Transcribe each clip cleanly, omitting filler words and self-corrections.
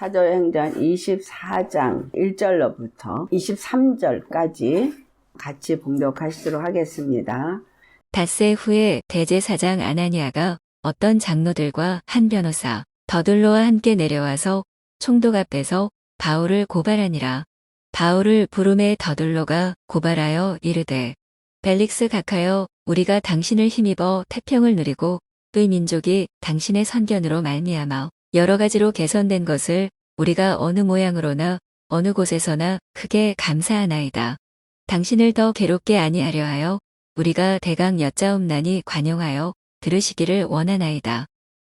사도행전 24장 1절로부터 23절까지 같이 봉독하시도록 하겠습니다. 닷새 후에 대제사장 아나니아가 어떤 장로들과 한 변호사 더둘로와 함께 내려와서 총독 앞에서 바울을 고발하니라. 바울을 부르매 더둘로가 고발하여 이르되 벨릭스 각하여 우리가 당신을 힘입어 태평을 누리고 의 민족이 당신의 선견으로 말미암아 여러 가지로 개선된 것을 우리가 어느 모양으로나 어느 곳에서나 크게 감사하나이다. 당신을 더 괴롭게 아니하려 하여 우리가 대강 여짜옵나니 관용하여 들으시기를 원하나이다.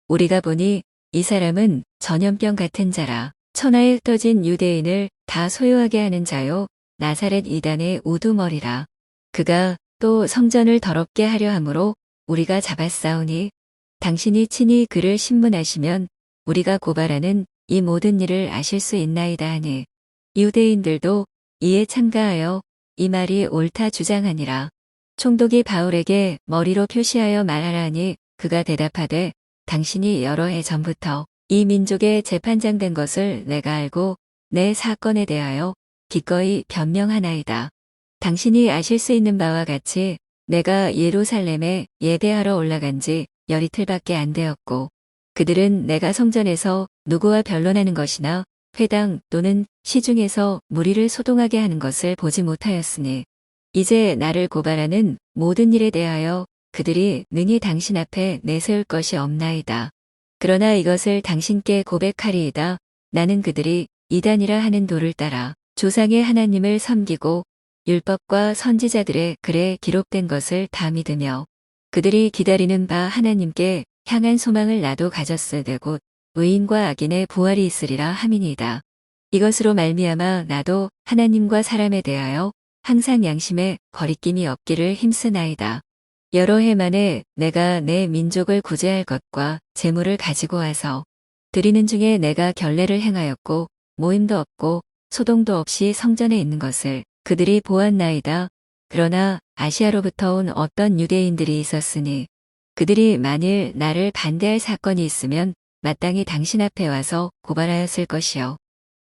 우리가 보니 이 사람은 전염병 같은 자라. 천하에 흩어진 유대인을 다 소유하게 하는 자요 나사렛 이단의 우두머리라. 그가 또 성전을 더럽게 하려 함으로 우리가 잡았사오니 당신이 친히 그를 신문하시면 우리가 고발하는 이 모든 일을 아실 수 있나이다 하니 유대인들도 이에 참가하여 이 말이 옳다 주장하니라. 총독이 바울에게 머리로 표시하여 말하라 하니 그가 대답하되 당신이 여러 해 전부터 이 민족의 재판장 된 것을 내가 알고 내 사건에 대하여 기꺼이 변명하나이다. 당신이 아실 수 있는 바와 같이 내가 예루살렘에 예배하러 올라간 지 열이틀밖에 안 되었고 그들은 내가 성전에서 누구와 변론하는 것이나 회당 또는 시중에서 무리를 소동하게 하는 것을 보지 못하였으니 이제 나를 고발하는 모든 일에 대하여 그들이 능히 당신 앞에 내세울 것이 없나이다. 그러나 이것을 당신께 고백하리이다. 나는 그들이 이단이라 하는 도를 따라 조상의 하나님을 섬기고 율법과 선지자들의 글에 기록된 것을 다 믿으며 그들이 기다리는 바 하나님께 향한 소망을 나도 가졌으되 곧 의인과 악인의 부활이 있으리라 함이니이다. 이것으로 말미암아 나도 하나님과 사람에 대하여 항상 양심에 거리낌이 없기를 힘쓰나이다. 여러 해 만에 내가 내 민족을 구제할 것과 재물을 가지고 와서 드리는 중에 내가 결례를 행하였고 모임도 없고 소동도 없이 성전에 있는 것을 그들이 보았나이다. 그러나 아시아로부터 온 어떤 유대인들이 있었으니 그들이 만일 나를 반대할 사건이 있으면 마땅히 당신 앞에 와서 고발하였을 것이요.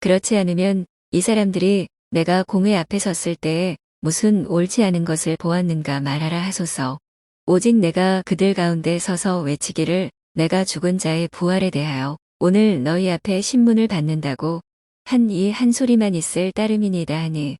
그렇지 않으면 이 사람들이 내가 공회 앞에 섰을 때에 무슨 옳지 않은 것을 보았는가 말하라 하소서. 오직 내가 그들 가운데 서서 외치기를 내가 죽은 자의 부활에 대하여 오늘 너희 앞에 신문을 받는다고 한 이 한 소리만 있을 따름이니이다 하니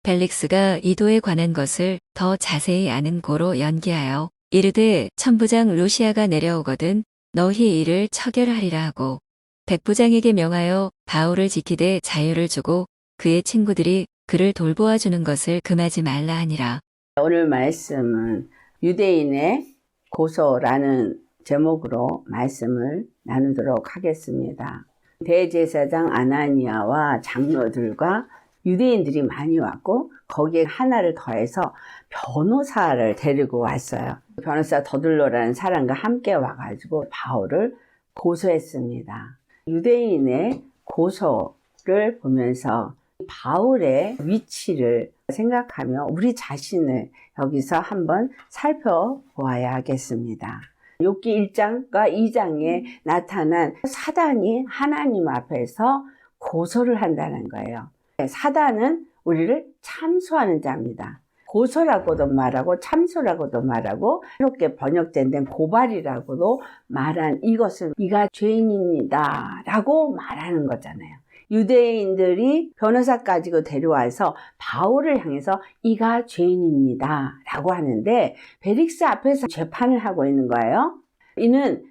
벨릭스가 이 도에 관한 것을 더 자세히 아는 고로 연기하여 이르되 천부장 루시아가 내려오거든 너희 이를 처결하리라 하고 백부장에게 명하여 바울을 지키되 자유를 주고 그의 친구들이 그를 돌보아 주는 것을 금하지 말라 하니라. 오늘 말씀은 유대인의 고소라는 제목으로 말씀을 나누도록 하겠습니다. 대제사장 아나니아와 장로들과 유대인들이 많이 왔고 거기에 하나를 더해서 변호사를 데리고 왔어요. 변호사 더둘로라는 사람과 함께 와가지고 바울을 고소했습니다. 유대인의 고소를 보면서 바울의 위치를 생각하며 우리 자신을 여기서 한번 살펴보아야 하겠습니다. 욥기 1장과 2장에 나타난 사단이 하나님 앞에서 고소를 한다는 거예요. 사단은 우리를 참소하는 자입니다. 고소라고도 말하고 참소라고도 말하고 이렇게 번역된 데는 고발이라고도 말한 이것은 이가 죄인입니다 라고 말하는 거잖아요. 유대인들이 변호사까지 데려와서 바울을 향해서 이가 죄인입니다 라고 하는데 벨릭스 앞에서 재판을 하고 있는 거예요. 이는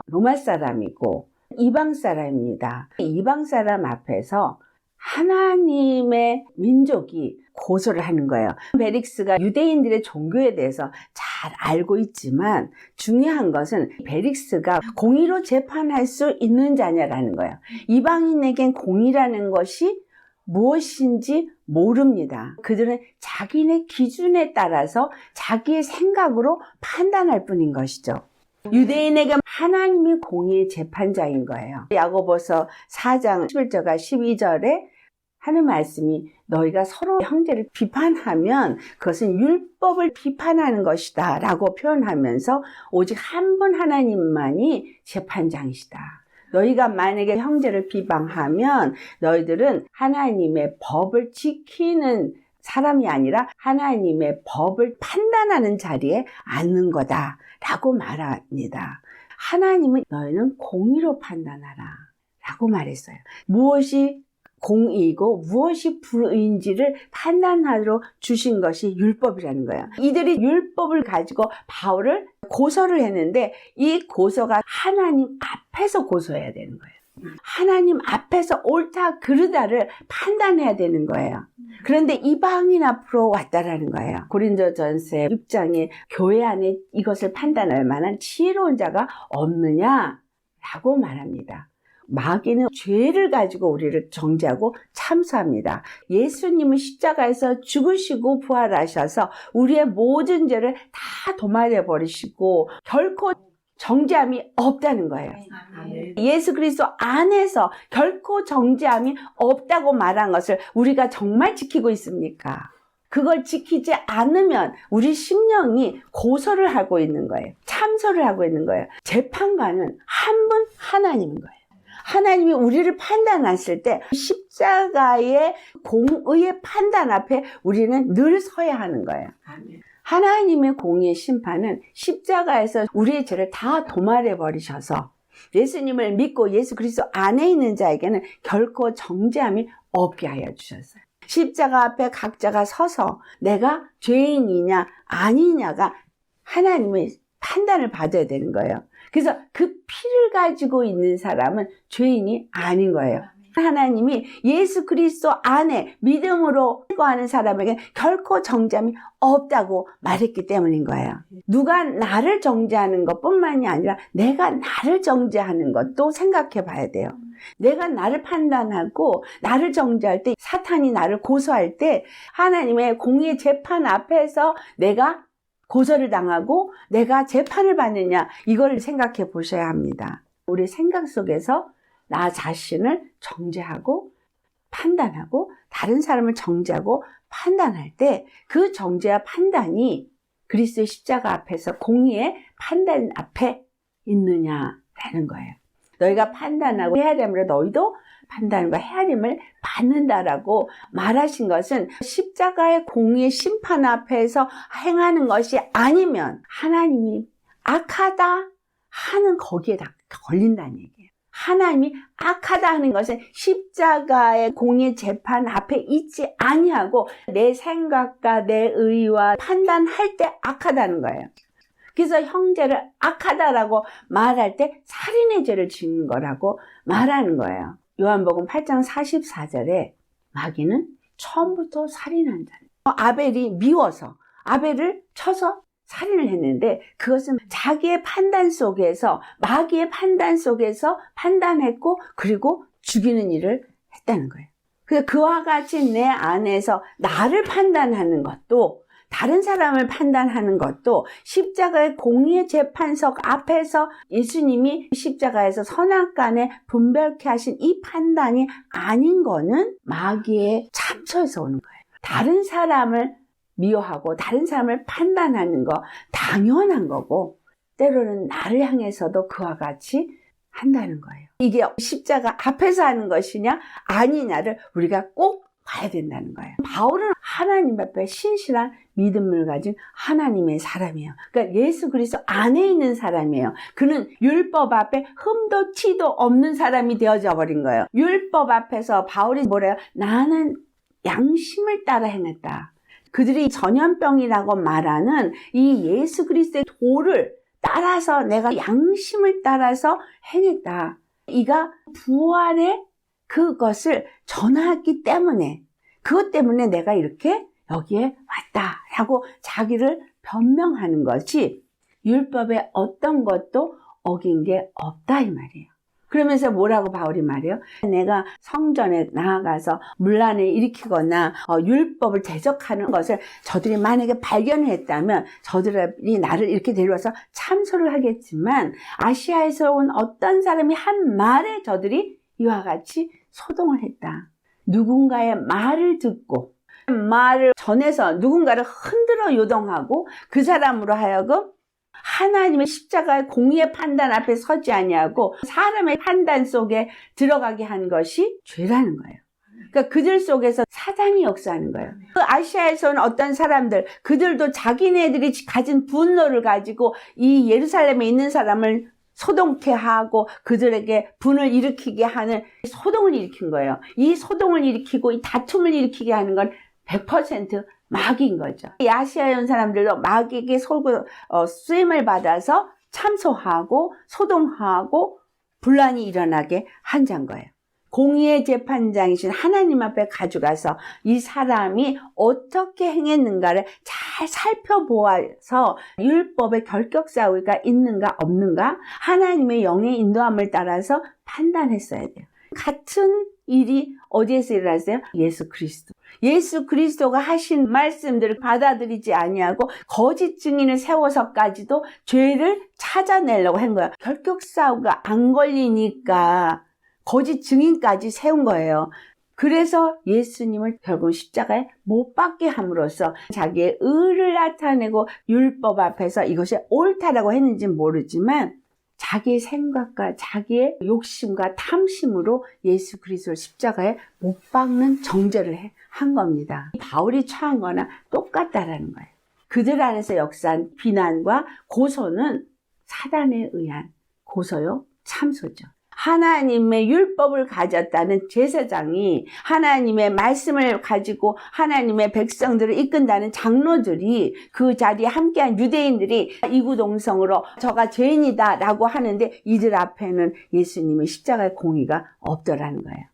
로마 사람이고 이방 사람입니다. 이방 사람 앞에서 하나님의 민족이 고소를 하는 거예요. 벨릭스가 유대인들의 종교에 대해서 잘 알고 있지만 중요한 것은 벨릭스가 공의로 재판할 수 있는 자냐라는 거예요. 이방인에겐 공의라는 것이 무엇인지 모릅니다. 그들은 자기네 기준에 따라서 자기의 생각으로 판단할 뿐인 것이죠. 유대인에게 하나님이 공의의 재판자인 거예요. 야고보서 4장 11절과 12절에 하는 말씀이 너희가 서로 형제를 비판하면 그것은 율법을 비판하는 것이다 라고 표현하면서 오직 한 분 하나님만이 재판장이시다. 너희가 만약에 형제를 비방하면 너희들은 하나님의 법을 지키는 사람이 아니라 하나님의 법을 판단하는 자리에 앉는 거다 라고 말합니다. 하나님은 너희는 공의로 판단하라 라고 말했어요. 무엇이 공의이고 무엇이 불의인지를 판단하러 주신 것이 율법이라는 거예요. 이들이 율법을 가지고 바울을 고소를 했는데 이 고소가 하나님 앞에서 고소해야 되는 거예요. 하나님 앞에서 옳다 그르다를 판단해야 되는 거예요. 그런데 이방인 앞으로 왔다라는 거예요. 고린도전서 6장에 교회 안에 이것을 판단할 만한 지혜로운 자가 없느냐라고 말합니다. 마귀는 죄를 가지고 우리를 정죄하고 참수합니다. 예수님은 십자가에서 죽으시고 부활하셔서 우리의 모든 죄를 다 도말해 버리시고 결코 정죄함이 없다는 거예요. 예수 그리스도 안에서 결코 정죄함이 없다고 말한 것을 우리가 정말 지키고 있습니까? 그걸 지키지 않으면 우리 심령이 고소를 하고 있는 거예요. 참소를 하고 있는 거예요. 재판관은 한 분 하나님인 거예요. 하나님이 우리를 판단하실 때 십자가의 공의의 판단 앞에 우리는 늘 서야 하는 거예요. 하나님의 공의의 심판은 십자가에서 우리의 죄를 다 도말해 버리셔서 예수님을 믿고 예수 그리스도 안에 있는 자에게는 결코 정죄함이 없게 하여 주셨어요. 십자가 앞에 각자가 서서 내가 죄인이냐 아니냐가 하나님의 판단을 받아야 되는 거예요. 그래서 그 피를 가지고 있는 사람은 죄인이 아닌 거예요. 하나님이 예수 그리스도 안에 믿음으로 거하는 사람에게 결코 정죄함이 없다고 말했기 때문인 거예요. 누가 나를 정죄하는 것뿐만이 아니라 내가 나를 정죄하는 것도 생각해 봐야 돼요. 내가 나를 판단하고 나를 정죄할 때 사탄이 나를 고소할 때 하나님의 공의의 재판 앞에서 내가 고소를 당하고 내가 재판을 받느냐 이걸 생각해 보셔야 합니다. 우리 생각 속에서 나 자신을 정죄하고 판단하고 다른 사람을 정죄하고 판단할 때 그 정죄와 판단이 그리스도의 십자가 앞에서 공의의 판단 앞에 있느냐라는 거예요. 너희가 판단하고 헤아림으로 너희도 판단과 헤아림을 받는다라고 말하신 것은 십자가의 공의의 심판 앞에서 행하는 것이 아니면 하나님이 악하다 하는 거기에 다 걸린다는 얘기예요. 하나님이 악하다 하는 것은 십자가의 공의 재판 앞에 있지 아니하고 내 생각과 내 의와 판단할 때 악하다는 거예요. 그래서 형제를 악하다라고 말할 때 살인의 죄를 짓는 거라고 말하는 거예요. 요한복음 8장 44절에 마귀는 처음부터 살인한 자예요. 아벨이 미워서 아벨을 쳐서 살인을 했는데 그것은 자기의 판단 속에서 마귀의 판단 속에서 판단했고 그리고 죽이는 일을 했다는 거예요. 그래서 그와 같이 내 안에서 나를 판단하는 것도 다른 사람을 판단하는 것도 십자가의 공의의 재판석 앞에서 예수님이 십자가에서 선악간에 분별케 하신 이 판단이 아닌 거는 마귀의 참소에서 오는 거예요. 다른 사람을 미워하고 다른 사람을 판단하는 거 당연한 거고 때로는 나를 향해서도 그와 같이 한다는 거예요. 이게 십자가 앞에서 하는 것이냐 아니냐를 우리가 꼭 봐야 된다는 거예요. 바울은 하나님 앞에 신실한 믿음을 가진 하나님의 사람이에요. 그러니까 예수 그리스도 안에 있는 사람이에요. 그는 율법 앞에 흠도 티도 없는 사람이 되어져 버린 거예요. 율법 앞에서 바울이 뭐래요? 나는 양심을 따라 행했다. 그들이 전염병이라고 말하는 이 예수 그리스도의 도를 따라서 내가 양심을 따라서 행했다. 이가 부활의 그것을 전하기 때문에 그것 때문에 내가 이렇게 여기에 왔다라고 자기를 변명하는 것이 율법의 어떤 것도 어긴 게 없다 이 말이에요. 그러면서 뭐라고 바울이 말해요? 내가 성전에 나아가서 문란을 일으키거나 율법을 대적하는 것을 저들이 만약에 발견을 했다면 저들이 나를 이렇게 데려와서 참소를 하겠지만 아시아에서 온 어떤 사람이 한 말에 저들이 이와 같이 소동을 했다. 누군가의 말을 듣고 말을 전해서 누군가를 흔들어 요동하고 그 사람으로 하여금 하나님의 십자가의 공의의 판단 앞에 서지 아니하고 사람의 판단 속에 들어가게 한 것이 죄라는 거예요. 그러니까 그들 속에서 사단이 역사하는 거예요. 그 아시아에서는 어떤 사람들, 그들도 자기네들이 가진 분노를 가지고 이 예루살렘에 있는 사람을 소동케 하고 그들에게 분을 일으키게 하는 소동을 일으킨 거예요. 이 소동을 일으키고 이 다툼을 일으키게 하는 건 100% 마귀인 거죠. 이 아시아에 온 사람들도 마귀에게 쓰임을 받아서 참소하고 소동하고 분란이 일어나게 한 자인 거예요. 공의의 재판장이신 하나님 앞에 가져가서 이 사람이 어떻게 행했는가를 잘 살펴보아서 율법의 결격사유가 있는가 없는가 하나님의 영의 인도함을 따라서 판단했어야 돼요. 같은 일이 어디에서 일어났어요? 예수 그리스도. 예수 그리스도가 하신 말씀들을 받아들이지 아니하고 거짓 증인을 세워서까지도 죄를 찾아내려고 한 거예요. 결격사유가 안 걸리니까 거짓 증인까지 세운 거예요. 그래서 예수님을 결국 십자가에 못 박게 함으로써 자기의 의를 나타내고 율법 앞에서 이것이 옳다라고 했는지는 모르지만 자기의 생각과 자기의 욕심과 탐심으로 예수 그리스도를 십자가에 못 박는 정죄를 한 겁니다. 바울이 처한 거나 똑같다라는 거예요. 그들 안에서 역사한 비난과 고소는 사단에 의한 고소요, 참소죠. 하나님의 율법을 가졌다는 제사장이 하나님의 말씀을 가지고 하나님의 백성들을 이끈다는 장로들이 그 자리에 함께한 유대인들이 이구동성으로 저가 죄인이다 라고 하는데 이들 앞에는 예수님의 십자가의 공의가 없더라는 거예요.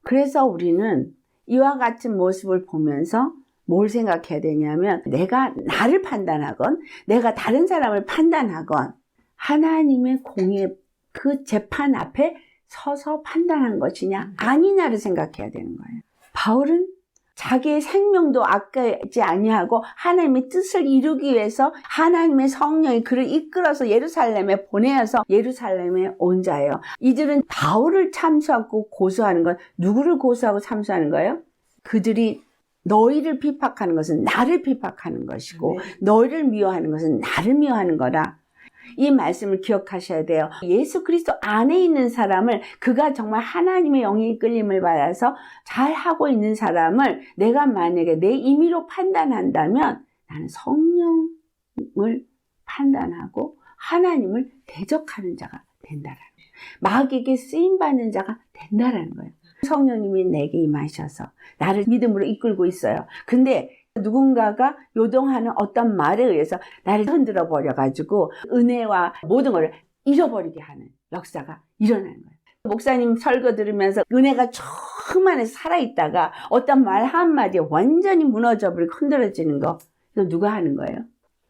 그래서 우리는 이와 같은 모습을 보면서 뭘 생각해야 되냐면 내가 나를 판단하건 내가 다른 사람을 판단하건 하나님의 공의의 그 재판 앞에 서서 판단한 것이냐 아니냐를 생각해야 되는 거예요. 바울은 자기의 생명도 아끼지 아니하고 하나님의 뜻을 이루기 위해서 하나님의 성령이 그를 이끌어서 예루살렘에 보내어서 예루살렘에 온 자예요. 이들은 바울을 참소하고 고소하는 건 누구를 고소하고 참소하는 거예요? 그들이 너희를 비판하는 것은 나를 비판하는 것이고 너희를 미워하는 것은 나를 미워하는 거다. 이 말씀을 기억하셔야 돼요. 예수 그리스도 안에 있는 사람을 그가 정말 하나님의 영의 이끌림을 받아서 잘하고 있는 사람을 내가 만약에 내 임의로 판단한다면 나는 성령을 판단하고 하나님을 대적하는 자가 된다라는 거예요. 마귀에게 쓰임받는 자가 된다라는 거예요. 성령님이 내게 임하셔서 나를 믿음으로 이끌고 있어요. 근데 누군가가 요동하는 어떤 말에 의해서 나를 흔들어 버려가지고 은혜와 모든 것을 잃어버리게 하는 역사가 일어나는 거예요. 목사님 설교 들으면서 은혜가 충만해서 살아있다가 어떤 말 한마디에 완전히 무너져버리고 흔들어지는 거, 이거 누가 하는 거예요?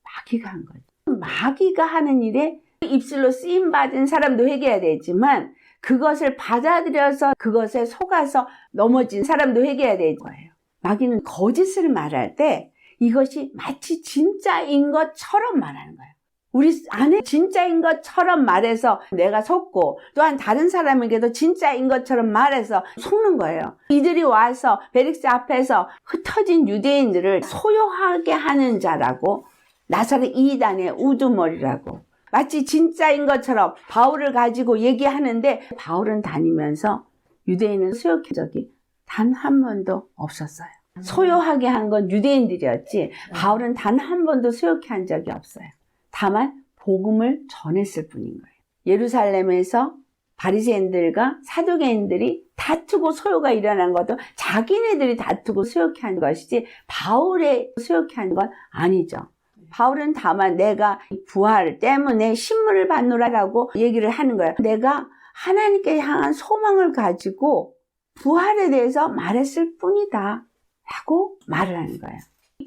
마귀가 한 거죠. 마귀가 하는 일에 입술로 쓰임받은 사람도 회개해야 되지만 그것을 받아들여서 그것에 속아서 넘어진 사람도 회개해야 될 거예요. 마귀는 거짓을 말할 때 이것이 마치 진짜인 것처럼 말하는 거예요. 우리 안에 진짜인 것처럼 말해서 내가 속고 또한 다른 사람에게도 진짜인 것처럼 말해서 속는 거예요. 이들이 와서 벨릭스 앞에서 흩어진 유대인들을 소요하게 하는 자라고 나사렛 이단의 우두머리라고 마치 진짜인 것처럼 바울을 가지고 얘기하는데 바울은 다니면서 유대인은 소유한 적이 단 한 번도 없었어요. 소유하게 한 건 유대인들이었지 바울은 단 한 번도 소유케 한 적이 없어요. 다만 복음을 전했을 뿐인 거예요. 예루살렘에서 바리새인들과 사두개인들이 다투고 소요가 일어난 것도 자기네들이 다투고 소유케 한 것이지 바울의 소유케 한 건 아니죠. 바울은 다만 내가 부활 때문에 신문을 받노라라고 얘기를 하는 거예요. 내가 하나님께 향한 소망을 가지고 부활에 대해서 말했을 뿐이다 라고 말을 하는 거예요.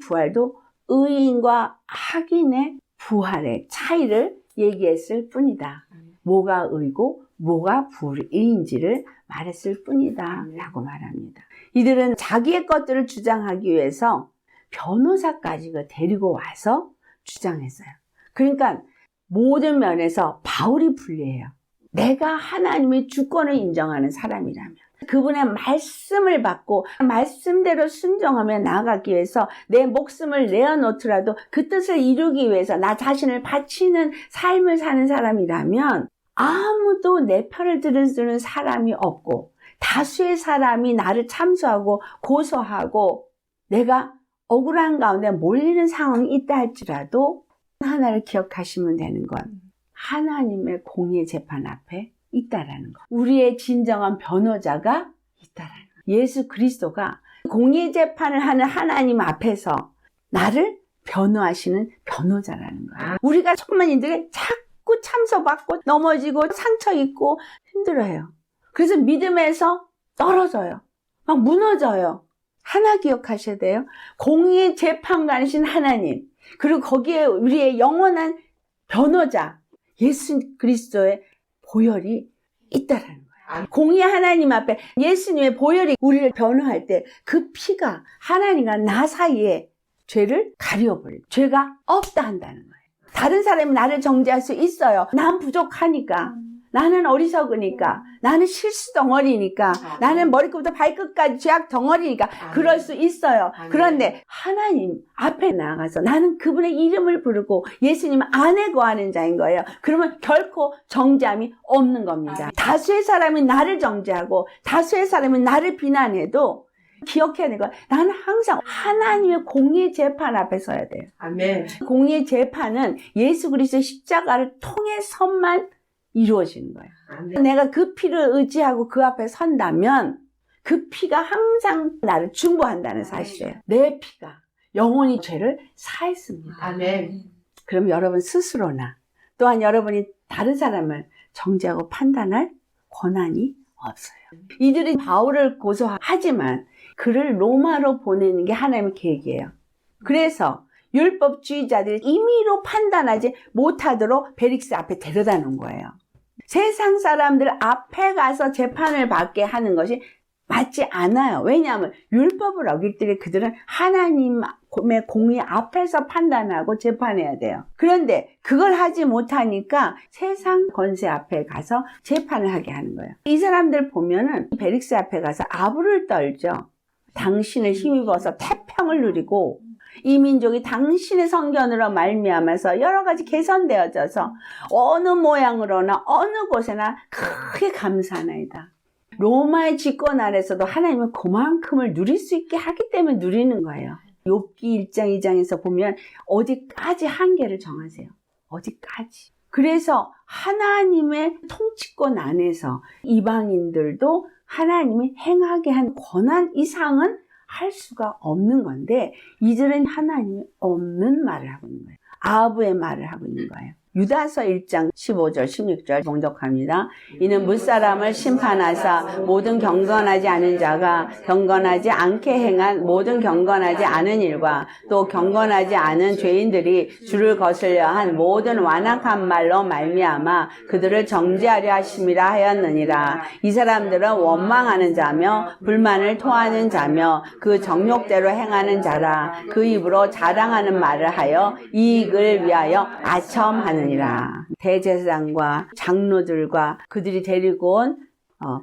부활도 의인과 악인의 부활의 차이를 얘기했을 뿐이다. 뭐가 의고 뭐가 불의인지를 말했을 뿐이다 라고 말합니다. 이들은 자기의 것들을 주장하기 위해서 변호사까지 데리고 와서 주장했어요. 그러니까 모든 면에서 바울이 불리해요. 내가 하나님의 주권을 인정하는 사람이라면 그분의 말씀을 받고 말씀대로 순종하며 나아가기 위해서 내 목숨을 내어놓더라도 그 뜻을 이루기 위해서 나 자신을 바치는 삶을 사는 사람이라면 아무도 내 편을 들어주는 사람이 없고 다수의 사람이 나를 참소하고 고소하고 내가 억울한 가운데 몰리는 상황이 있다 할지라도 하나를 기억하시면 되는 건 하나님의 공의 재판 앞에 있다라는 거. 우리의 진정한 변호자가 있다라는 거. 예수 그리스도가 공의 재판을 하는 하나님 앞에서 나를 변호하시는 변호자라는 거예요. 우리가 천만인들이 자꾸 참소받고 넘어지고 상처 입고 힘들어요. 그래서 믿음에서 떨어져요. 막 무너져요. 하나 기억하셔야 돼요. 공의의 재판관이신 하나님, 그리고 거기에 우리의 영원한 변호자 예수 그리스도의 보혈이 있다라는 거예요. 공의 하나님 앞에 예수님의 보혈이 우리를 변호할 때 그 피가 하나님과 나 사이에 죄를 가려버려요. 죄가 없다 한다는 거예요. 다른 사람이 나를 정죄할 수 있어요. 난 부족하니까, 나는 어리석으니까, 나는 실수 덩어리니까, 나는 머리끝부터 발끝까지 죄악 덩어리니까 그럴 수 있어요. 그런데 하나님 앞에 나가서 나는 그분의 이름을 부르고 예수님 안에 거하는 자인 거예요. 그러면 결코 정죄함이 없는 겁니다. 다수의 사람이 나를 정죄하고 다수의 사람이 나를 비난해도 기억해야 되는 거야. 나는 항상 하나님의 공의 재판 앞에 서야 돼요. 아멘. 공의 재판은 예수 그리스도의 십자가를 통해서만 이루어지는 거예요. 아멘. 내가 그 피를 의지하고 그 앞에 선다면 그 피가 항상 나를 중보한다는 사실이에요. 내 피가 영원히 죄를 사했습니다. 아멘. 그럼 여러분 스스로나 또한 여러분이 다른 사람을 정죄하고 판단할 권한이 없어요. 이들이 바울을 고소하지만 그를 로마로 보내는 게 하나님의 계획이에요. 그래서 율법주의자들이 임의로 판단하지 못하도록 벨릭스 앞에 데려다 놓은 거예요. 세상 사람들 앞에 가서 재판을 받게 하는 것이 맞지 않아요. 왜냐하면 율법을 어길 때 그들은 하나님의 공의 앞에서 판단하고 재판해야 돼요. 그런데 그걸 하지 못하니까 세상 권세 앞에 가서 재판을 하게 하는 거예요. 이 사람들 보면은 벨릭스 앞에 가서 아부를 떨죠. 당신을 힘입어서 태평을 누리고 이 민족이 당신의 성견으로 말미암아서 여러 가지 개선되어져서 어느 모양으로나 어느 곳에나 크게 감사하나이다. 로마의 집권 아래서도 하나님은 그만큼을 누릴 수 있게 하기 때문에 누리는 거예요. 욥기 1장 2장에서 보면 어디까지 한계를 정하세요. 어디까지. 그래서 하나님의 통치권 안에서 이방인들도 하나님이 행하게 한 권한 이상은 할 수가 없는 건데 이들은 하나님이 없는 말을 하고 있는 거예요. 아부의 말을 하고 있는 거예요. 유다서 1장 15절 16절 봉독합니다. 이는 무사람을 심판하사 모든 경건하지 않은 자가 경건하지 않게 행한 모든 경건하지 않은 일과 또 경건하지 않은 죄인들이 주를 거슬려 한 모든 완악한 말로 말미암아 그들을 정죄하려 하심이라 하였느니라. 이 사람들은 원망하는 자며 불만을 토하는 자며 그 정욕대로 행하는 자라. 그 입으로 자랑하는 말을 하여 이익을 위하여 아첨하는 대제사장과 장로들과 그들이 데리고 온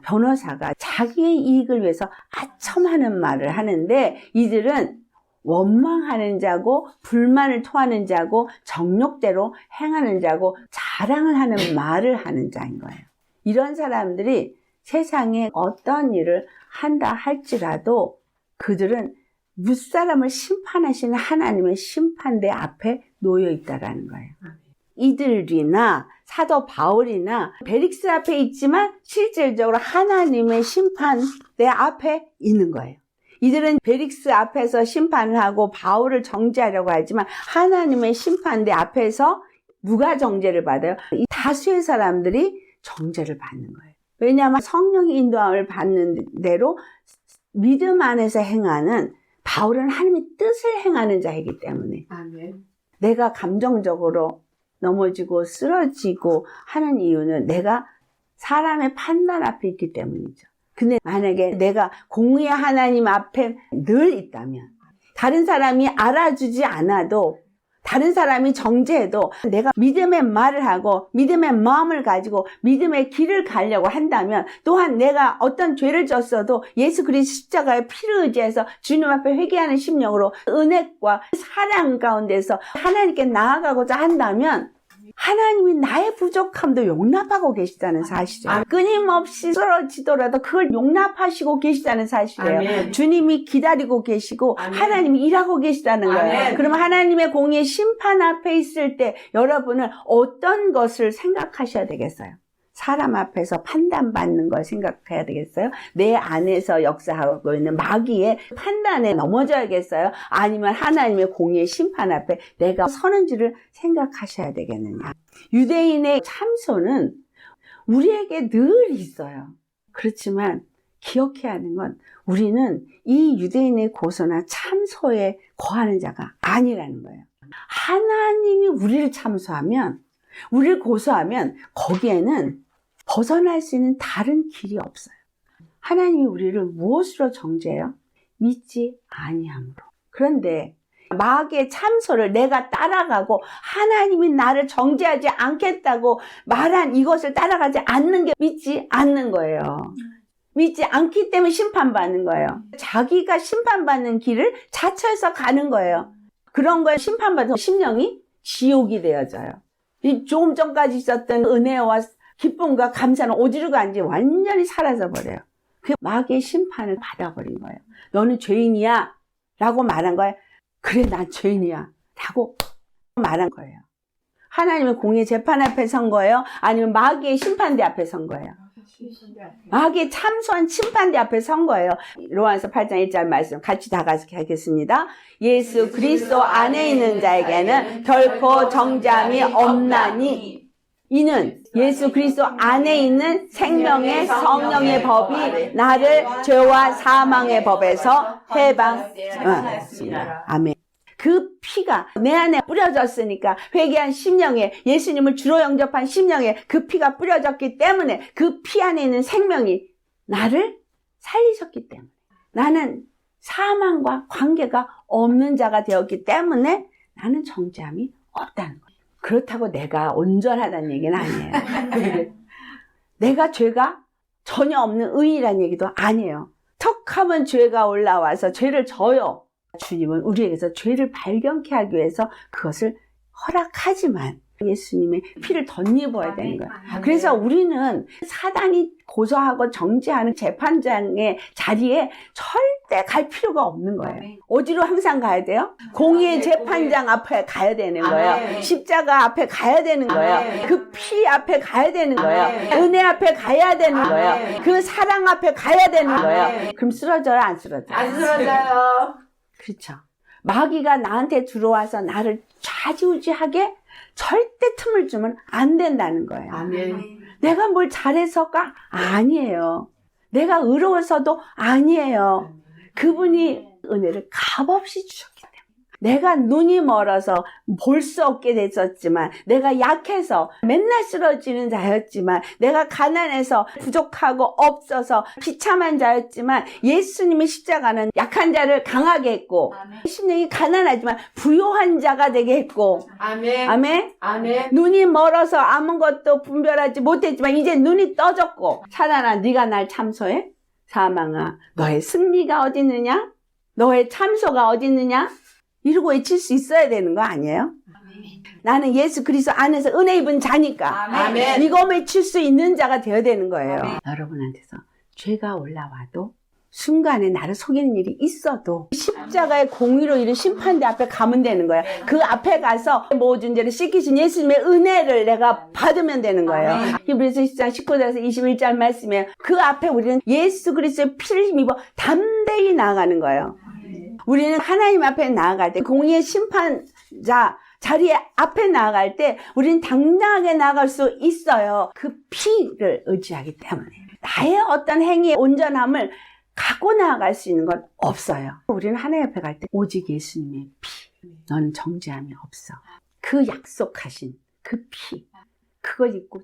변호사가 자기의 이익을 위해서 아첨하는 말을 하는데 이들은 원망하는 자고 불만을 토하는 자고 정욕대로 행하는 자고 자랑을 하는 말을 하는 자인 거예요. 이런 사람들이 세상에 어떤 일을 한다 할지라도 그들은 무사람을 심판하시는 하나님의 심판대 앞에 놓여 있다라는 거예요. 이들이나 사도 바울이나 벨릭스 앞에 있지만 실질적으로 하나님의 심판대 앞에 있는 거예요. 이들은 벨릭스 앞에서 심판을 하고 바울을 정죄하려고 하지만 하나님의 심판대 앞에서 누가 정죄를 받아요? 이 다수의 사람들이 정죄를 받는 거예요. 왜냐하면 성령의 인도함을 받는 대로 믿음 안에서 행하는 바울은 하나님의 뜻을 행하는 자이기 때문에 아멘. 내가 감정적으로 넘어지고 쓰러지고 하는 이유는 내가 사람의 판단 앞에 있기 때문이죠. 근데 만약에 내가 공의의 하나님 앞에 늘 있다면 다른 사람이 알아주지 않아도 다른 사람이 정죄해도 내가 믿음의 말을 하고 믿음의 마음을 가지고 믿음의 길을 가려고 한다면, 또한 내가 어떤 죄를 졌어도 예수 그리스도 십자가의 피를 의지해서 주님 앞에 회개하는 심령으로 은혜과 사랑 가운데서 하나님께 나아가고자 한다면 하나님이 나의 부족함도 용납하고 계시다는 사실이에요. 끊임없이 쓰러지더라도 그걸 용납하시고 계시다는 사실이에요. 아멘. 주님이 기다리고 계시고 아멘. 하나님이 일하고 계시다는 거예요. 아멘. 그러면 하나님의 공의 심판 앞에 있을 때 여러분은 어떤 것을 생각하셔야 되겠어요? 사람 앞에서 판단받는 걸 생각해야 되겠어요? 내 안에서 역사하고 있는 마귀의 판단에 넘어져야겠어요? 아니면 하나님의 공의의 심판 앞에 내가 서는지를 생각하셔야 되겠느냐? 유대인의 참소는 우리에게 늘 있어요. 그렇지만 기억해야 하는 건 우리는 이 유대인의 고소나 참소에 거하는 자가 아니라는 거예요. 하나님이 우리를 참소하면, 우리를 고소하면 거기에는 벗어날 수 있는 다른 길이 없어요. 하나님이 우리를 무엇으로 정죄해요? 믿지 아니함으로. 그런데 마귀의 참소를 내가 따라가고 하나님이 나를 정죄하지 않겠다고 말한 이것을 따라가지 않는 게 믿지 않는 거예요. 믿지 않기 때문에 심판받는 거예요. 자기가 심판받는 길을 자처해서 가는 거예요. 그런 거에 심판받은 심령이 지옥이 되어져요. 조금 전까지 있었던 은혜와 기쁨과 감사는 어디로 간지 완전히 사라져버려요. 그 마귀의 심판을 받아버린 거예요. 너는 죄인이야 라고 말한 거예요. 그래, 난 죄인이야 라고 말한 거예요. 하나님의 공의 재판 앞에 선 거예요? 아니면 마귀의 심판대 앞에 선 거예요? 마귀의 참소한 심판대 앞에 선 거예요. 로마서 8장 1절 말씀 같이 다 같이 하겠습니다. 예수 그리스도 안에 있는 자에게는 결코 정죄함이 없나니, 이는 예수 그리스도 안에 있는 생명의 성령의 법이 나를 죄와 사망의 법에서 해방했습니다. 아멘. 그 피가 내 안에 뿌려졌으니까, 회개한 심령에, 예수님을 주로 영접한 심령에 그 피가 뿌려졌기 때문에 그 피 안에 있는 생명이 나를 살리셨기 때문에 나는 사망과 관계가 없는 자가 되었기 때문에 나는 정죄함이 없다는 거예요. 그렇다고 내가 온전하다는 얘기는 아니에요. 내가 죄가 전혀 없는 의인이라는 얘기도 아니에요. 턱 하면 죄가 올라와서 죄를 져요. 주님은 우리에게서 죄를 발견케 하기 위해서 그것을 허락하지만 예수님의 피를 덧입어야 되는 거예요. 그래서 우리는 사단이 고소하고 정죄하는 재판장의 자리에 절대 갈 필요가 없는 거예요. 어디로 항상 가야 돼요? 공의의 재판장 앞에 가야 되는 거예요. 십자가 앞에 가야 되는 거예요. 그 피 앞에 가야 되는 거예요. 은혜 앞에 가야 되는 거예요. 그 사랑 앞에 가야 되는 거예요. 그럼 쓰러져요, 안 쓰러져요? 안 쓰러져요. 그렇죠. 마귀가 나한테 들어와서 나를 좌지우지하게 절대 틈을 주면 안 된다는 거예요. 아멘. 내가 뭘 잘해서가 아니에요. 내가 의로워서도 아니에요. 그분이 은혜를 값없이 주셨기 때문에. 내가 눈이 멀어서 볼 수 없게 됐었지만, 내가 약해서 맨날 쓰러지는 자였지만, 내가 가난해서 부족하고 없어서 비참한 자였지만, 예수님의 십자가는 약한 자를 강하게 했고, 심령이 가난하지만 부요한 자가 되게 했고, 아멘. 아멘? 아멘. 눈이 멀어서 아무것도 분별하지 못했지만 이제 눈이 떠졌고, 사단아 네가 날 참소해? 사망아 너의 승리가 어디 있느냐? 너의 참소가 어디 있느냐? 이러고 외칠 수 있어야 되는 거 아니에요? 나는 예수 그리스도 안에서 은혜 입은 자니까 아멘. 이거 외칠 수 있는 자가 되어야 되는 거예요. 여러분한테서 죄가 올라와도, 순간에 나를 속이는 일이 있어도 십자가의 공의로 이른 심판대 앞에 가면 되는 거예요. 그 앞에 가서 모든 죄를 씻기신 예수님의 은혜를 내가 받으면 되는 거예요. 히브리서 10장 19절에서 21절 말씀에 그 앞에 우리는 예수 그리스도의 피를 힘입어 담대히 나아가는 거예요. 우리는 하나님 앞에 나아갈 때, 공의의 심판자 자리에 앞에 나아갈 때 우리는 당당하게 나아갈 수 있어요. 그 피를 의지하기 때문에. 나의 어떤 행위의 온전함을 갖고 나아갈 수 있는 건 없어요. 우리는 하나님 앞에 갈 때 오직 예수님의 피, 너는 정죄함이 없어. 그 약속하신 그 피, 그걸 입고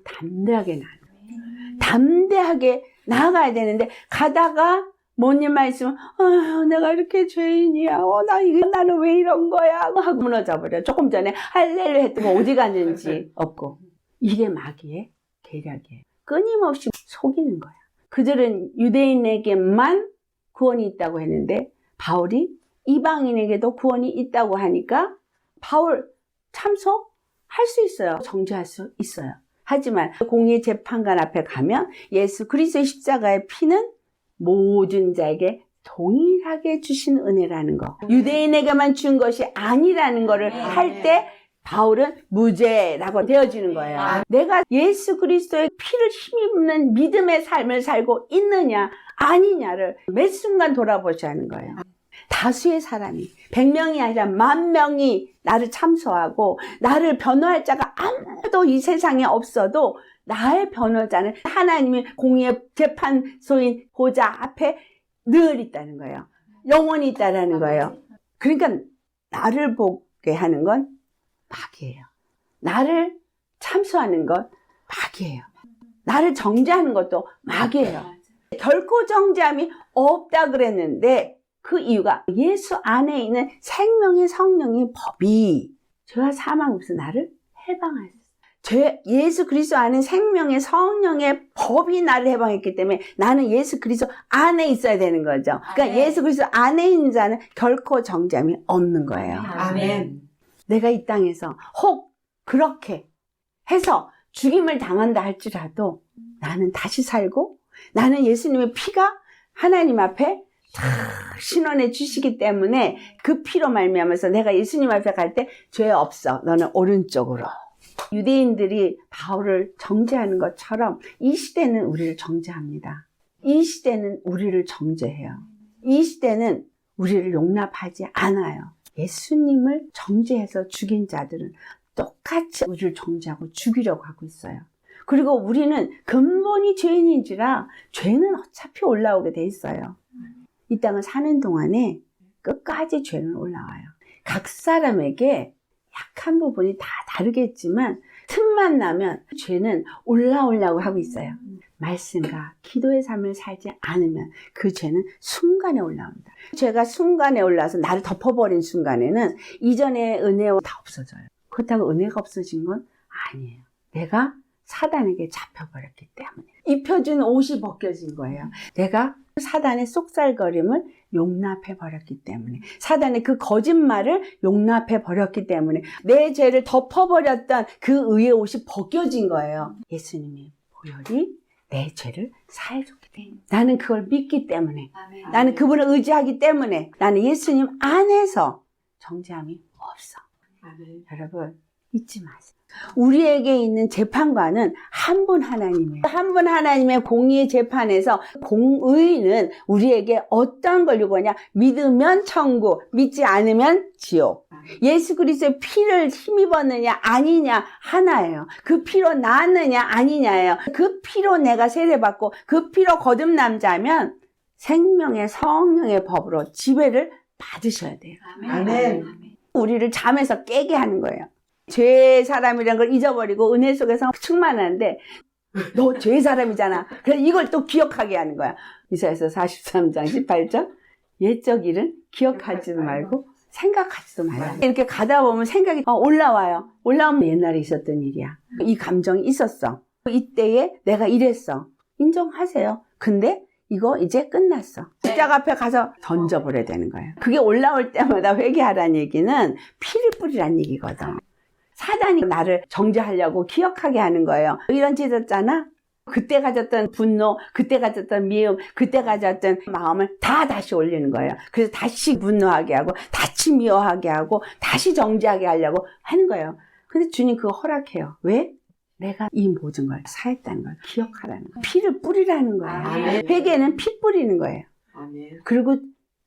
담대하게 나아가야 되는데, 가다가 뭔 일만 있으면 내가 이렇게 죄인이야. 나는 왜 이런 거야 하고 무너져 버려. 조금 전에 할렐루야 했더니 어디 갔는지 없고. 이게 마귀의 계략이에요. 끊임없이 속이는 거야. 그들은 유대인에게만 구원이 있다고 했는데 바울이 이방인에게도 구원이 있다고 하니까 바울 참소할 수 있어요. 정죄할 수 있어요. 하지만 공의 재판관 앞에 가면 예수 그리스도의 십자가의 피는 모든 자에게 동일하게 주신 은혜라는 거. 유대인에게만 준 것이 아니라는 거를 할 때 바울은 무죄라고 되어지는 거예요. 내가 예수 그리스도의 피를 힘입는 믿음의 삶을 살고 있느냐 아니냐를 매 순간 돌아보셔야 하는 거예요. 다수의 사람이 100명이 아니라 10,000명이 나를 참소하고 나를 변호할 자가 아무도 이 세상에 없어도 나의 변호자는 하나님의 공의의 재판소인 보좌 앞에 늘 있다는 거예요. 영원히 있다는 거예요. 그러니까 나를 보게 하는 건 마귀예요. 나를 참소하는 건 마귀예요. 나를 정죄하는 것도 마귀예요. 결코 정죄함이 없다 그랬는데 그 이유가 예수 안에 있는 생명의 성령의 법이 죄와 사망에서 나를 해방하셨어요. 예수 그리스도 안에 생명의 성령의 법이 나를 해방했기 때문에 나는 예수 그리스도 안에 있어야 되는 거죠. 그러니까 예수 그리스도 안에 있는 자는 결코 정죄함이 없는 거예요. 아멘. 내가 이 땅에서 혹 그렇게 해서 죽임을 당한다 할지라도 나는 다시 살고 나는 예수님의 피가 하나님 앞에 신원해 주시기 때문에 그 피로 말미암아서 내가 예수님 앞에 갈 때 죄 없어. 너는 오른쪽으로. 유대인들이 바울을 정죄하는 것처럼 이 시대는 우리를 정죄합니다. 이 시대는 우리를 정죄해요. 이 시대는 우리를 용납하지 않아요. 예수님을 정죄해서 죽인 자들은 똑같이 우리를 정죄하고 죽이려고 하고 있어요. 그리고 우리는 근본이 죄인인지라 죄는 어차피 올라오게 돼 있어요. 이 땅을 사는 동안에 끝까지 죄는 올라와요. 각 사람에게 약한 부분이 다 다르겠지만 틈만 나면 죄는 올라오려고 하고 있어요. 말씀과 기도의 삶을 살지 않으면 그 죄는 순간에 올라옵니다. 죄가 순간에 올라와서 나를 덮어버린 순간에는 이전의 은혜가 다 없어져요. 그렇다고 은혜가 없어진 건 아니에요. 내가 사단에게 잡혀버렸기 때문에 입혀준 옷이 벗겨진 거예요. 내가 사단의 쏙살거림을 용납해버렸기 때문에 사단의 그 거짓말을 용납해버렸기 때문에 내 죄를 덮어버렸던 그 의의 옷이 벗겨진 거예요. 예수님이 보혈이 내 죄를 사해줬기 때문에 나는 그걸 믿기 때문에 나는 그분을 의지하기 때문에 나는 예수님 안에서 정죄함이 없어. 여러분 잊지 마세요. 우리에게 있는 재판관은 한 분 하나님이에요. 한 분 하나님의 공의의 재판에서 공의는 우리에게 어떤 걸 요구하냐? 믿으면 천국, 믿지 않으면 지옥. 예수 그리스도의 피를 힘입었느냐 아니냐 하나예요. 그 피로 나았느냐 아니냐예요. 그 피로 내가 세례받고 그 피로 거듭난 자면 생명의 성령의 법으로 지배를 받으셔야 돼요. 아멘. 우리를 잠에서 깨게 하는 거예요. 죄의 사람이라는 걸 잊어버리고 은혜 속에서 충만한데 너 죄의 사람이잖아. 그래서 이걸 또 기억하게 하는 거야. 이사야서 43장 18절 옛적 일은 기억하지도 말고 생각하지도 말라. 이렇게 가다 보면 생각이 올라와요. 올라오면 옛날에 있었던 일이야. 이 감정이 있었어. 이때에 내가 이랬어. 인정하세요. 근데 이거 이제 끝났어. 십자가 앞에 가서 던져버려야 되는 거예요. 그게 올라올 때마다 회개하라는 얘기는 피를 뿌리라는 얘기거든. 사단이 나를 정죄하려고 기억하게 하는 거예요. 이런 죄 졌잖아? 그때 가졌던 분노, 그때 가졌던 미움, 그때 가졌던 마음을 다 다시 올리는 거예요. 그래서 다시 분노하게 하고, 다시 미워하게 하고, 다시 정죄하게 하려고 하는 거예요. 근데 주님 그거 허락해요. 왜? 내가 이 모든 걸 사했다는 걸 기억하라는 거예요. 피를 뿌리라는 거예요. 아멘. 회개는 피 뿌리는 거예요. 아멘. 그리고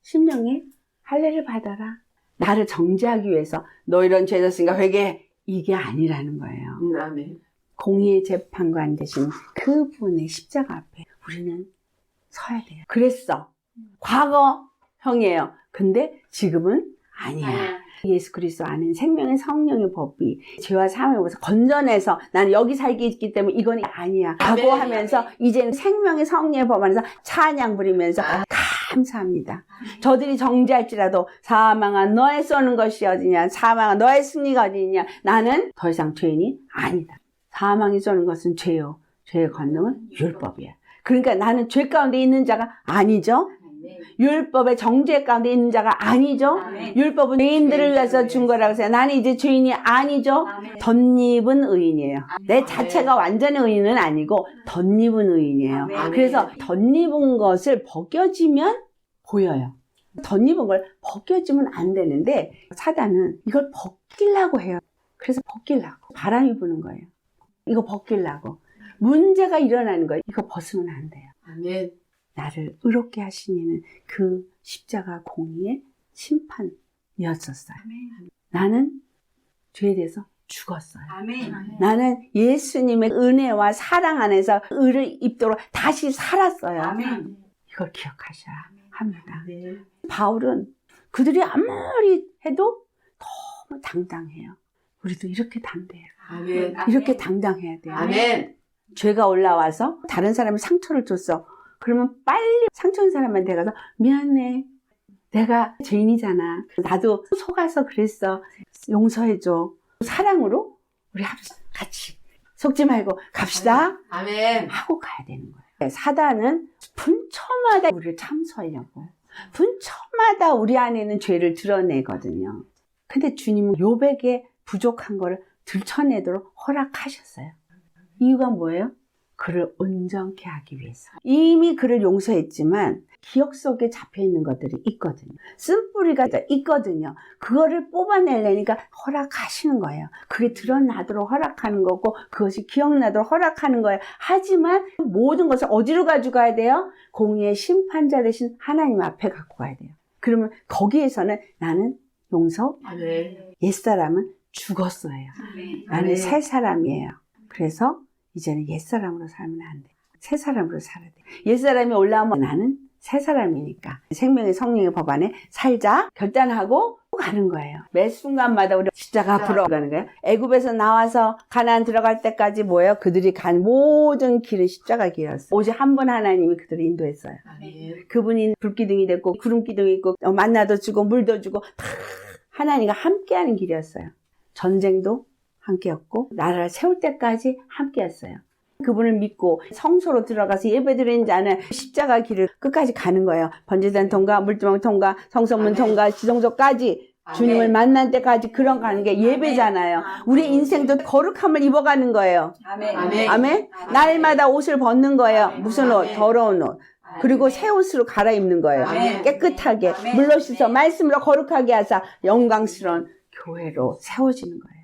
심령에 할례를 받아라. 나를 정죄하기 위해서 너 이런 죄 졌으니까 회개해. 이게 아니라는 거예요. 아멘. 공의의 재판관 되신 그분의 십자가 앞에 우리는 서야 돼요. 그랬어. 과거형이에요. 근데 지금은 아니야. 예수 그리스도 안에 생명의 성령의 법이 죄와 사함에 오서 건져내서 나는 여기 살기 있기 때문에 이건 아니야. 라고 하면서 이제는 생명의 성령의 법 안에서 찬양 부리면서 감사합니다. 저들이 정죄할지라도 사망아 너의 쏘는 것이 어디냐, 사망아 너의 승리가 어디냐. 나는 더 이상 죄인이 아니다. 사망이 쏘는 것은 죄요, 죄의 권능은 율법이야. 그러니까 나는 죄 가운데 있는 자가 아니죠. 율법의 정죄 가운데 있는 자가 아니죠. 율법은 죄인들을 위해서 준 거라고 해서 나는 이제 죄인이 아니죠. 덧입은 의인이에요. 내 자체가 완전히 의인은 아니고 덧입은 의인이에요. 그래서 덧입은 것을 벗겨지면 보여요. 덧입은 걸 벗겨지면 안 되는데 사단은 이걸 벗기려고 해요. 그래서 벗기려고 바람이 부는 거예요. 이거 벗기려고 문제가 일어나는 거예요. 이거 벗으면 안 돼요. 아멘. 나를 의롭게 하신 이는 그 십자가 공의의 심판이었었어요. 나는 죄에 대해서 죽었어요. 나는 예수님의 은혜와 사랑 안에서 의를 입도록 다시 살았어요. 이걸 기억하셔야 합니다. 바울은 그들이 아무리 해도 너무 당당해요. 우리도 이렇게 담대해요. 이렇게 당당해야 돼요. 죄가 올라와서 다른 사람이 상처를 줬어. 그러면 빨리 상처인 사람한테 가서 미안해. 내가 죄인이잖아. 나도 속아서 그랬어. 용서해줘. 사랑으로 우리 같이 속지 말고 갑시다. 하고 가야 되는 거예요. 사단은 분초마다 우리를 참수하려고. 분초마다 우리 안에 있는 죄를 드러내거든요. 근데 주님은 욥에게 부족한 거를 들춰내도록 허락하셨어요. 이유가 뭐예요? 그를 온전케 하기 위해서. 이미 그를 용서했지만 기억 속에 잡혀있는 것들이 있거든요. 쓴뿌리가 있거든요. 그거를 뽑아내려니까 허락하시는 거예요. 그게 드러나도록 허락하는 거고 그것이 기억나도록 허락하는 거예요. 하지만 모든 것을 어디로 가져가야 돼요? 공의의 심판자 되신 하나님 앞에 갖고 가야 돼요. 그러면 거기에서는 나는 용서, 옛사람은 죽었어요. 나는 새 사람이에요. 그래서 이제는 옛사람으로 살면 안 돼. 새 사람으로 살아야 돼. 옛사람이 올라오면 나는 새 사람이니까 생명의 성령의 법 안에 살자 결단하고 가는 거예요. 매 순간마다 우리 십자가 앞으로 가는 거예요. 애굽에서 나와서 가나안 들어갈 때까지 뭐예요? 그들이 간 모든 길은 십자가 길이었어요. 오직 한 분 하나님이 그들을 인도했어요. 그분이 불기둥이 됐고 구름기둥이 있고 만나도 주고 물도 주고 다 하나님과 함께하는 길이었어요. 전쟁도 함께였고 나라를 세울 때까지 함께였어요. 그분을 믿고 성소로 들어가서 예배드리는 자는 십자가 길을 끝까지 가는 거예요. 번제단 통과, 물두멍 통과, 성소문 통과, 지성소까지 주님을 만난 때까지 그런 가는 게 예배잖아요. 우리 인생도 거룩함을 입어가는 거예요. 아멘. 날마다 옷을 벗는 거예요. 무슨 옷? 더러운 옷. 그리고 새 옷으로 갈아입는 거예요. 깨끗하게 물로 씻어 말씀으로 거룩하게 하사 영광스러운 교회로 세워지는 거예요.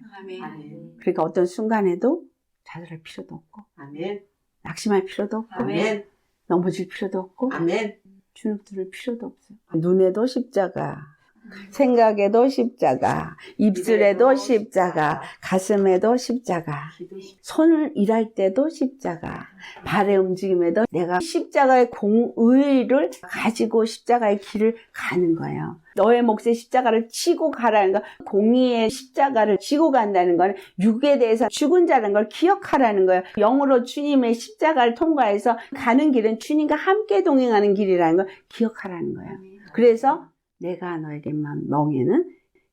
그러니까 어떤 순간에도 좌절할 필요도 없고 낙심할 필요도 없고 넘어질 필요도 없고 주눅 들을 필요도 없어요. 눈에도 십자가, 생각에도 십자가, 입술에도 십자가, 가슴에도 십자가, 손을 일할 때도 십자가, 발의 움직임에도 내가 십자가의 공의를 가지고 십자가의 길을 가는 거예요. 너의 몫에 십자가를 치고 가라는 거, 공의의 십자가를 치고 간다는 건 육에 대해서 죽은 자라는 걸 기억하라는 거예요. 영으로 주님의 십자가를 통과해서 가는 길은 주님과 함께 동행하는 길이라는 걸 기억하라는 거예요. 그래서 내가 너에게 멍에는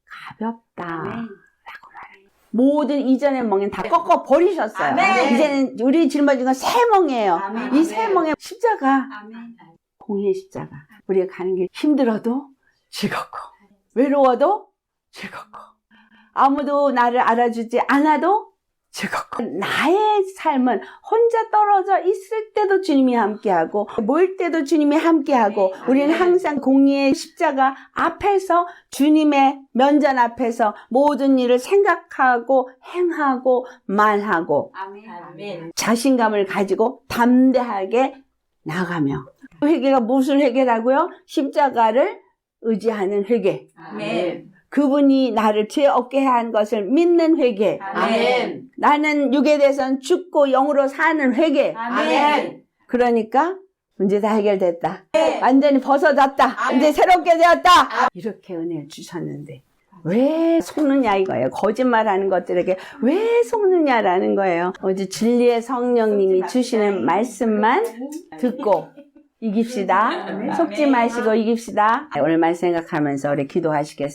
가볍다 라고 말해요. 모든 이전의 멍에는 다 꺾어 버리셨어요. 이제는 우리 짊어진 건 새 멍이에요. 이 새 멍의 십자가, 공의의 십자가. 우리가 가는 길 힘들어도 즐겁고 외로워도 즐겁고 아무도 나를 알아주지 않아도 즐겁고 나의 삶은 혼자 떨어져 있을 때도 주님이 함께하고 모일 때도 주님이 함께하고 우리는 항상 공의의 십자가 앞에서 주님의 면전 앞에서 모든 일을 생각하고 행하고 말하고 자신감을 가지고 담대하게 나가며 회개가 무슨 회개라고요? 십자가를 의지하는 회개. 그분이 나를 죄 없게 한 것을 믿는 회개. 나는 육에 대해서는 죽고 영으로 사는 회개. 그러니까 문제 다 해결됐다. 완전히 벗어졌다. 이제 새롭게 되었다. 이렇게 은혜를 주셨는데 왜 속느냐 이거예요. 거짓말하는 것들에게 왜 속느냐라는 거예요. 어제 진리의 성령님이 주시는 말씀만 듣고 이깁시다. 속지 마시고 이깁시다. 오늘 말 생각하면서 우리 기도하시겠습니다.